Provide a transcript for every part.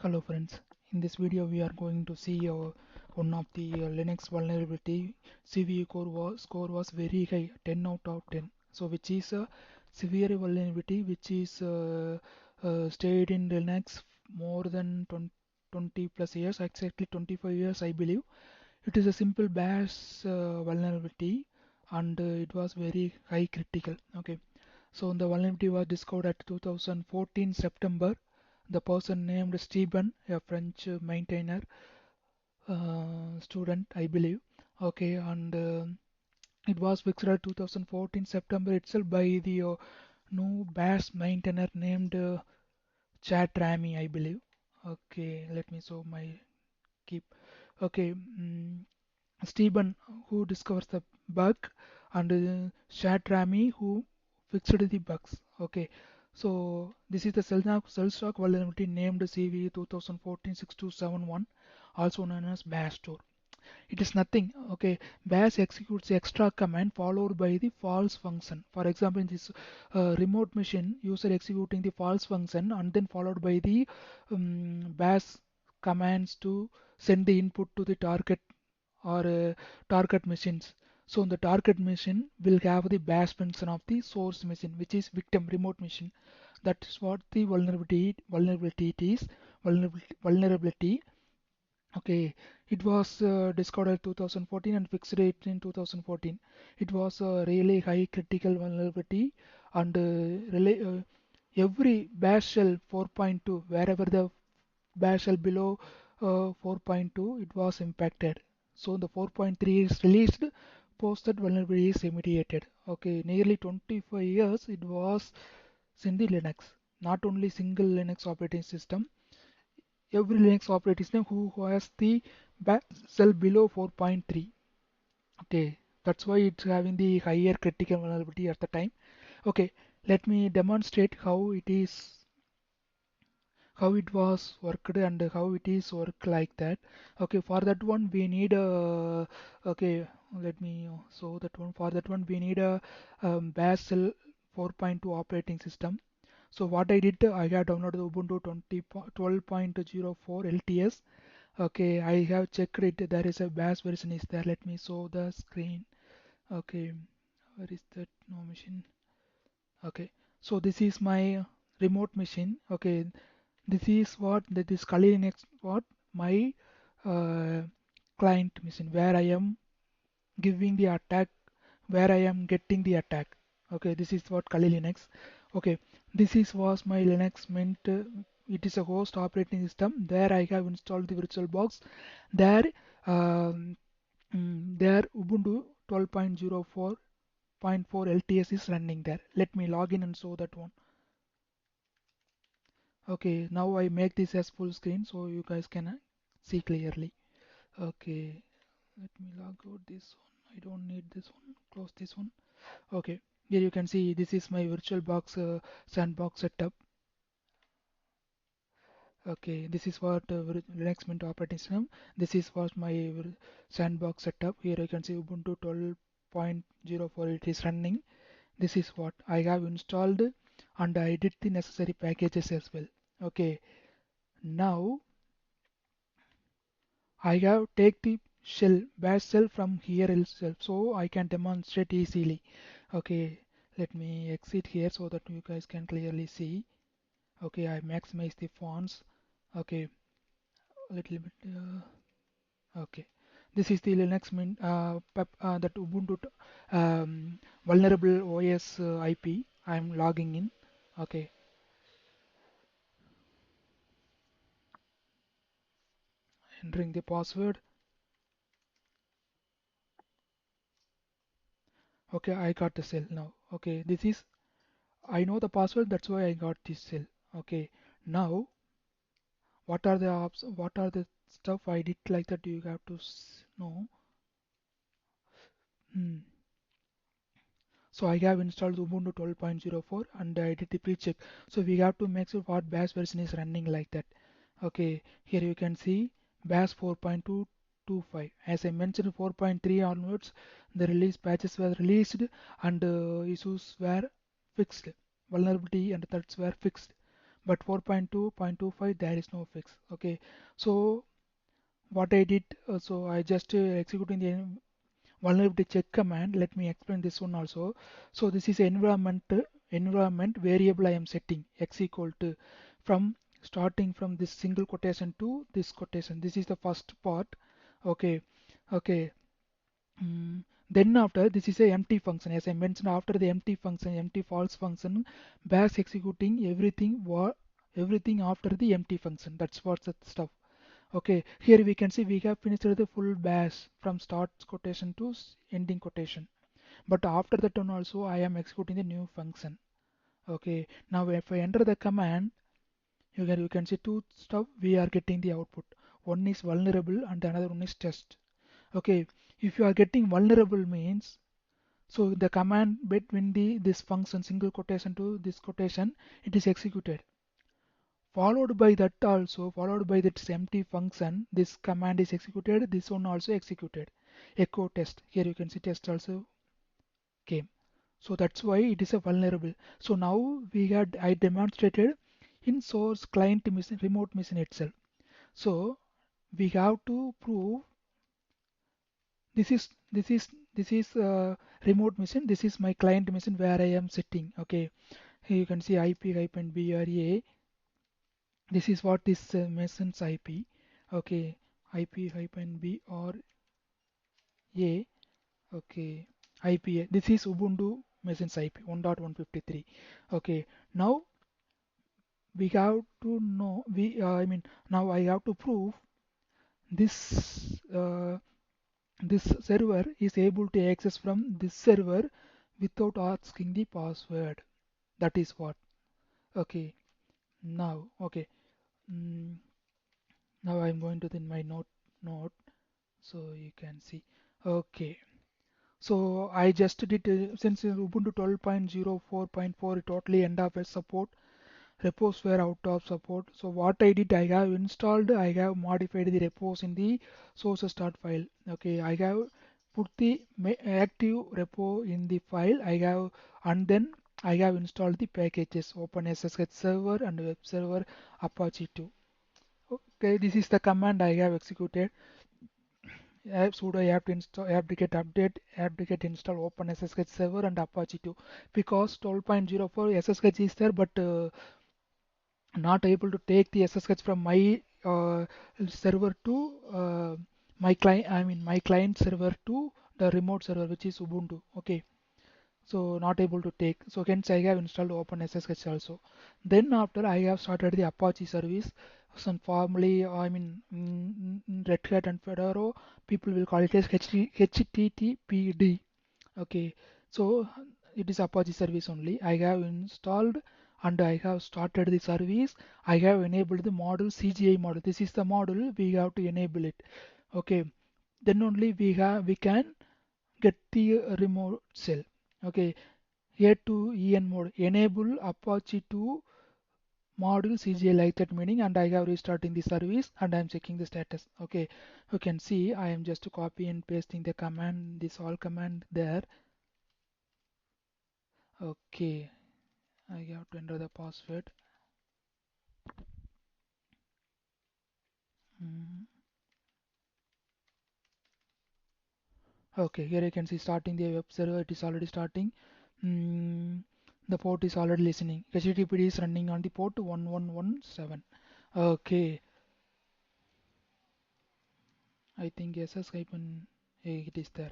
Hello friends, in this video we are going to see one of the Linux vulnerability. Score was very high, 10 out of 10. So which is a severe vulnerability which is stayed in Linux more than 20 plus years, exactly 25 years I believe. It is a simple bash vulnerability, and it was very high critical. Okay, so the vulnerability was discovered at 2014 September. The person named Stephen, a French maintainer student, I believe. Okay, and it was fixed at 2014 September itself by the new bash maintainer named Chad Ramy, I believe. Okay, let me show my keep. Okay, Stephen who discovers the bug, and Chad Ramy who fixed the bugs. Okay, so this is the Shellshock vulnerability named CVE-2014-6271, also known as Bashdoor. It is nothing. Okay, bash executes the extra command followed by the false function. For example, in this remote machine, user executing the false function and then followed by the bash commands to send the input to the target or target machines. So the target machine will have the bash function of the source machine, which is victim remote machine. That is what the vulnerability it is. Vulnerability. Okay, it was discovered in 2014 and fixed it in 2014. It was a really high critical vulnerability, and every bash shell 4.2, wherever the bash shell below 4.2, it was impacted. So the 4.3 is released, post that vulnerability is remediated. Okay, nearly 25 years it was in the Linux, not only single Linux operating system. Every Linux operating system who has the cell below 4.3. Okay, that's why it's having the higher critical vulnerability at the time. Okay, let me demonstrate how it was worked and how it is work like that. Okay, for that one we need a okay. Let me show that one. For that one we need a bash cell 4.2 operating system. So what I did, I have downloaded Ubuntu 12.04 LTS. Okay, I have checked it. There is a bash version is there. Let me show the screen. Okay, where is that? No machine. Okay, so this is my remote machine. Okay, this is what this Kali Linux what my uh, client machine where I am giving the attack, where I am getting the attack. Okay, this is what Kali Linux. Okay, this is was my Linux meant. It is a host operating system. There I have installed the VirtualBox. There, um, there Ubuntu 12.04.4 LTS is running there. Let me log in and show that one. Okay, now I make this as full screen so you guys can see clearly. Okay, let me log out this one. I don't need this one. Close this one. Okay, here you can see this is my VirtualBox sandbox setup. Okay, this is what Linux Mint operating system. This is what my sandbox setup. Here you can see Ubuntu 12.04 it is running. This is what I have installed, and I did the necessary packages as well. Okay, now I have take the bash shell from here itself, so I can demonstrate easily. Okay, let me exit here so that you guys can clearly see. Okay, I maximize the fonts. Okay, a little bit. Okay, this is the Linux Mint that Ubuntu vulnerable OS IP. I am logging in. Okay, entering the password. Okay, I got the cell now. Okay, this is I know the password. That's why I got this cell. Okay, now what are the stuff I did like that you have to know. Hmm. So I have installed Ubuntu 12.04 and I did the pre-check. So we have to make sure what bash version is running like that. Okay, here you can see bash 4.225. As I mentioned, 4.3 onwards the release patches were released and issues were fixed. Vulnerability and threats were fixed. but 4.2.25 there is no fix. Okay, so what I did, so I just executing the vulnerability check command. Let me explain this one also. So this is environment variable I am setting x equal to from starting from this single quotation to this quotation. This is the first part. Okay, okay. Then after this is a empty function, as I mentioned. After the empty function, empty false function, bash executing everything after the empty function. That's what's the stuff. Okay, here we can see we have finished the full bash from start quotation to ending quotation. But after that one also I am executing the new function. Okay, now if I enter the command, you can see two stuff we are getting the output. One is vulnerable and the another one is test. Okay, if you are getting vulnerable means, so the command between the this function single quotation to this quotation, it is executed. Followed by that also, followed by that empty function, this command is executed, this one also executed. Echo test. Here you can see test also came. So that's why it is a vulnerable. So now I demonstrated in source client machine, remote machine itself. So we have to prove this is this is this is remote machine. This is my client machine where I am sitting. Okay, here you can see IP-BRA. This is what this machine's IP. Okay, IP-BRA. Okay, IP. This is Ubuntu machine's IP 1.153. Okay, now we have to know. I mean, now I have to prove this. This server is able to access from this server without asking the password. That is what. Okay, now okay. Mm, Now I'm going to my note so you can see. Okay, so I just did since Ubuntu 12.04.4 totally end of its support, repos were out of support. So what I did, I have modified the repos in the source start file. Okay, I have put the active repo in the file. And then I have installed the packages OpenSSH server and web server Apache 2. Okay, this is the command I have executed. Sudo apt install apt-get update apt-get install OpenSSH server and Apache 2, because 12.04 SSH is there, but not able to take the SSH from my server to my client. I mean my client server to the remote server, which is Ubuntu. Okay, so not able to take. So hence I have installed OpenSSH also. Then after I have started the Apache service. So formally, I mean, Red Hat and Fedora, people will call it as HTTPD. Okay, so it is Apache service only. I have installed and I have started the service. I have enabled the model CGI model. This is the model we have to enable it. Okay, then only we can get the remote shell. Okay, here to en mode enable Apache to module CGI like that meaning, and I have restarting the service and I am checking the status. Okay, you can see I am just copy and pasting the command, this all command there. Okay, I have to enter the password. Mm. Okay, here you can see starting the web server. It is already starting. The port is already listening. HTTPD is running on the port 1117. Okay, I think SS hyphen it is there.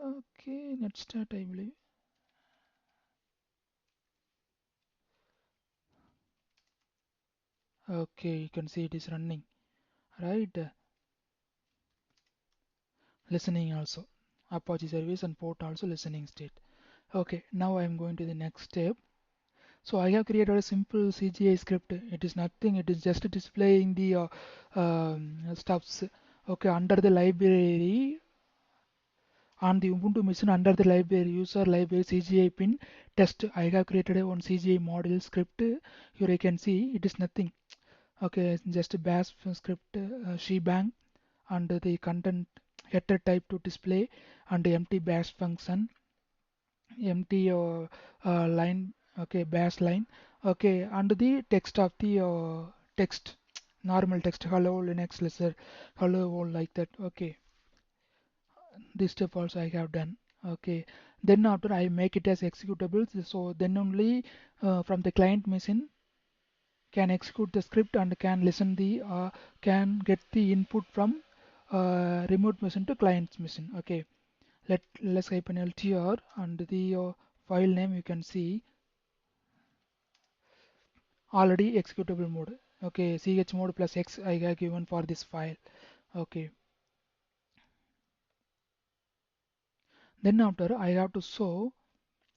Okay, let's start, I believe. Okay, you can see it is running, right? Listening also. Apache service and port also listening state. Okay, now I am going to the next step. So I have created a simple CGI script. It is nothing. It is just displaying the stuffs. Okay, under the library, on the Ubuntu machine, under the library user library CGI pin test, I have created a one CGI model script. Here you can see it is nothing. Okay, just a bash script shebang, and the content getter type to display, and empty bash function, empty line, okay, bash line, okay, and the text of the text, normal text, hello Linux lizard, hello world, like that. Okay, this step also I have done. Okay, then after I make it as executable, so then only from the client machine can execute the script and can listen the can get the input from remote machine to client's machine. Okay, let's type an ltr, and the file name you can see already executable mode. Okay, chmod plus x I have given for this file. Okay, then after I have to show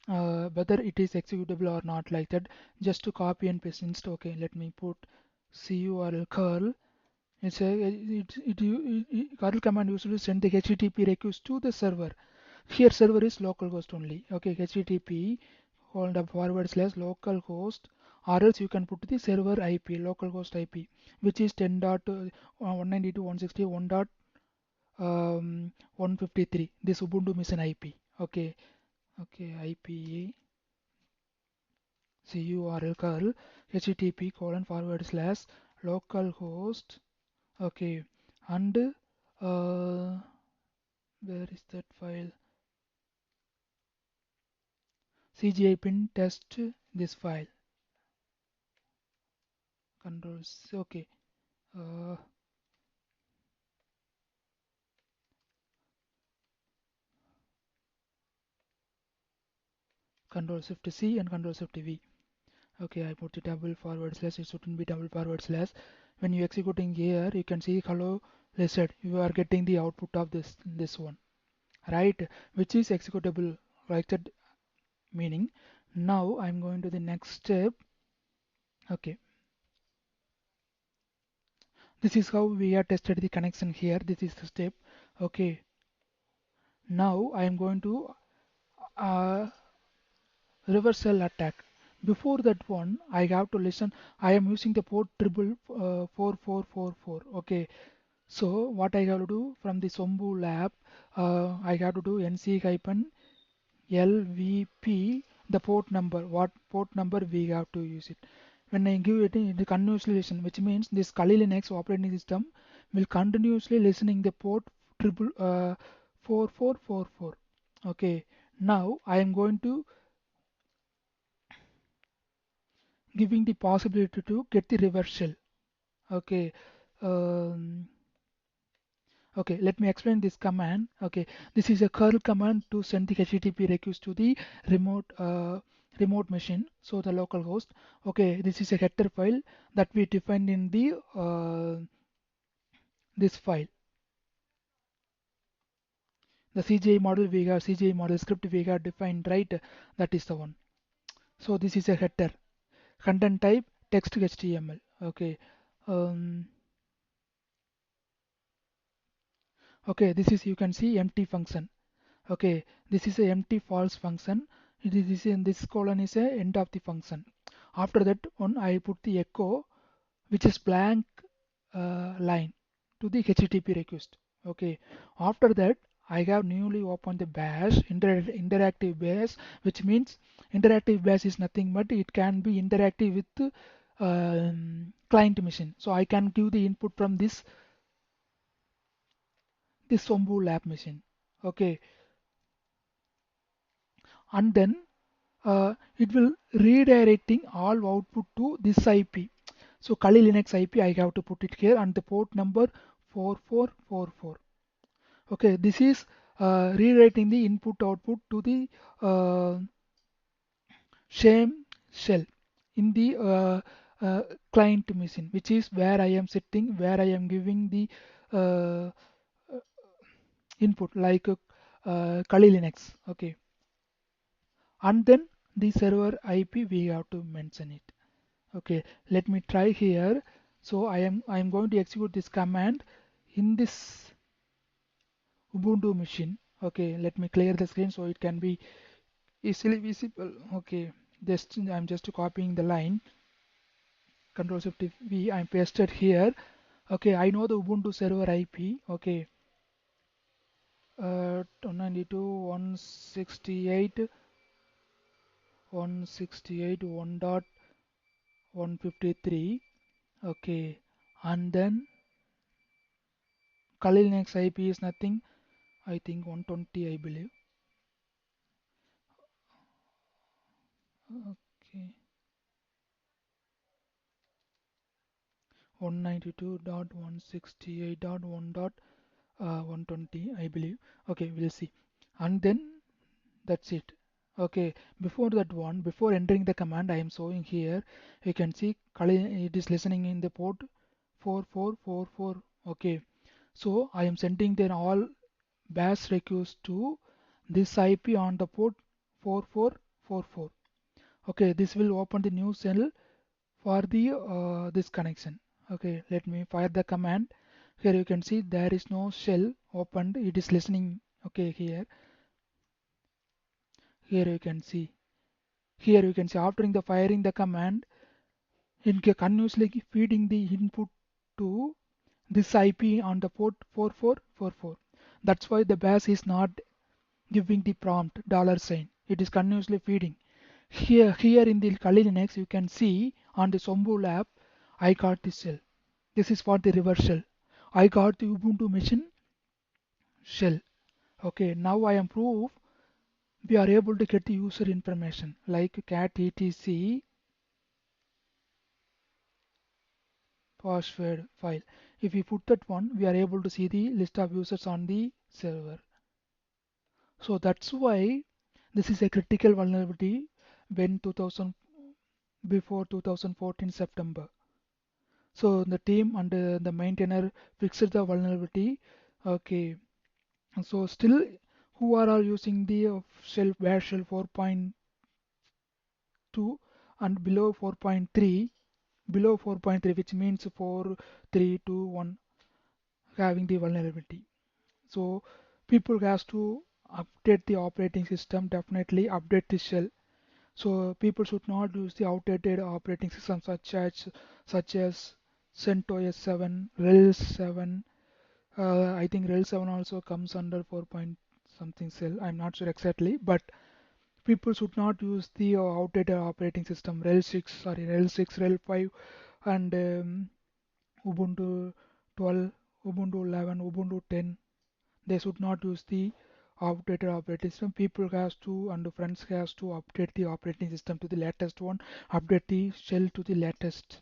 whether it is executable or not, like that, just to copy and paste instead. Okay, let me put curl curl. It's a curl command used to send the HTTP request to the server. Here server is localhost only. Okay, HTTP hold up forward slash localhost, or else you can put the server IP, localhost IP, which is 10.192.168.153. This Ubuntu mission IP. Okay, okay, IP curl curl HTTP colon forward slash localhost. Okay, and where is that file? CGI pin test this file. Controls. Okay. Uh, Control Shift C and Control Shift V. Okay, I put the double forward slash. It shouldn't be double forward slash. When you executing here, you can see hello lizard. You are getting the output of this one, right? Which is executable, like that meaning. Now I'm going to the next step. Okay, this is how we have tested the connection here. This is the step. Okay, now I am going to uh, reversal attack. Before that one, I have to listen. I am using the port triple 4444. Okay, so what I have to do from the Sombu lab, I have to do nc hyphen lvp, the port number. What port number we have to use it. When I give it in the continuously listen, which means this Kali Linux operating system will continuously listening the port triple 4444. Okay, now I am going to giving the possibility to get the reversal. Okay, um, okay, let me explain this command. Okay, this is a curl command to send the HTTP request to the remote machine, so the local host. Okay, this is a header file that we defined in the this file. The CGI model we have, CGI model script we have defined, right? That is the one. So this is a header. Content type text HTML. Okay. Um, okay, this is, you can see, empty function. Okay, this is a empty false function. It is this, in this colon is a end of the function. After that one I put the echo, which is blank line to the HTTP request. Okay, after that I have newly opened the bash, interactive bash, which means interactive bash is nothing but it can be interactive with client machine. So I can give the input from this Sombu lab machine. Okay, and then it will redirecting all output to this IP. So Kali Linux IP I have to put it here, and the port number 4444. Okay, this is rewriting the input output to the same shell in the client machine, which is where I am setting, where I am giving the uh, input, like Kali Linux. Okay, and then the server IP we have to mention it. Okay, let me try here. So I am going to execute this command in this Ubuntu machine. Okay, let me clear the screen so it can be easily visible. Okay, just I'm just copying the line. Control Shift V. I'm pasted here. Okay, I know the Ubuntu server IP. Okay, 192 168 168 1 dot 153. Okay, and then Kali Linux IP is nothing, I think 120, I believe. Okay, 192.168.1.120, I believe. Okay, we'll see. And then that's it. Okay, before that one, before entering the command I am showing here, you can see it is listening in the port 4444. Okay, so I am sending then all bash requests to this IP on the port 4444. Okay, this will open the new cell for the this connection. Okay, let me fire the command. Here you can see there is no shell opened, it is listening. Okay, here you can see, after the firing the command, it continuously feeding the input to this IP on the port 4444. That's why the bash is not giving the prompt $sign. It is continuously feeding. Here in the Kali Linux, you can see on the Sombu lab, I got this shell. This is for the reverse shell. I got the Ubuntu machine shell. Okay, now I am proof we are able to get the user information like cat etc password file. If we put that one, we are able to see the list of users on the server. So that's why this is a critical vulnerability when 2000 before 2014 September. So the team and the maintainer fixed the vulnerability. Okay, so still who are all using the shell bash shell 4.2 and below 4.3, which means 4 3 2 1 having the vulnerability. So people has to update the operating system, definitely update the shell. So people should not use the outdated operating system such as CentOS 7, RHEL 7. I think RHEL 7 also comes under 4 point something cell. I'm not sure exactly, but people should not use the outdated operating system RHEL 6, RHEL 5, and Ubuntu 12, Ubuntu 11, Ubuntu 10. They should not use the outdated operating system. People has to and friends has to update the operating system to the latest one, update the shell to the latest.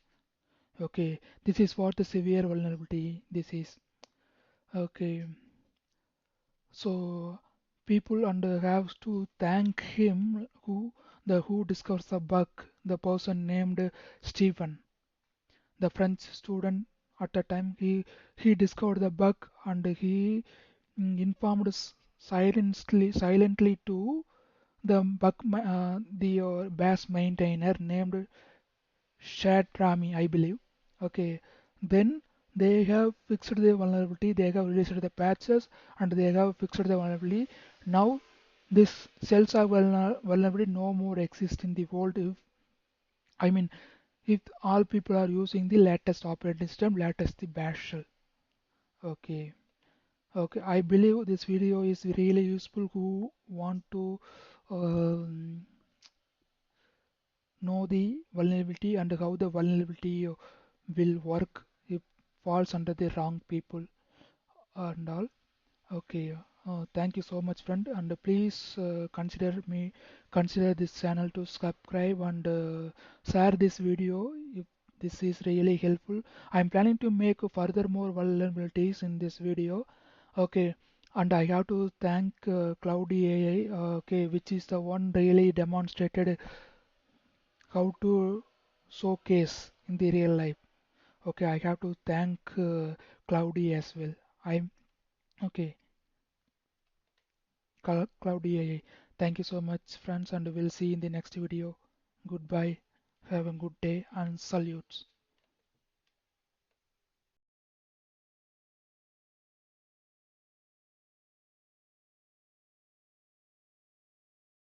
Okay, this is what the severe vulnerability this is. Okay, so people and have to thank him who discovers the bug, the person named Stephen, the French student. At the time he discovered the bug, and he informed silently to the bash maintainer named Shad Rami, I believe. Okay, then they have fixed the vulnerability, they have released the patches, and they have fixed the vulnerability. Now this Shellshock vulnerability no more exists in the world. If I mean, if all people are using the latest operating system, latest the bash shell. Okay. Okay, I believe this video is really useful who want to um, know the vulnerability and how the vulnerability will work if falls under the wrong people and all. Okay, thank you so much, friend, and please consider this channel to subscribe and share this video if this is really helpful. I'm planning to make further more vulnerabilities in this video. Okay, and I have to thank Cloudy AI, okay, which is the one really demonstrated how to showcase in the real life. Okay, I have to thank Cloudy as well. I'm okay. Cloudy AI. Thank you so much, friends, and we'll see you in the next video. Goodbye. Have a good day and salutes.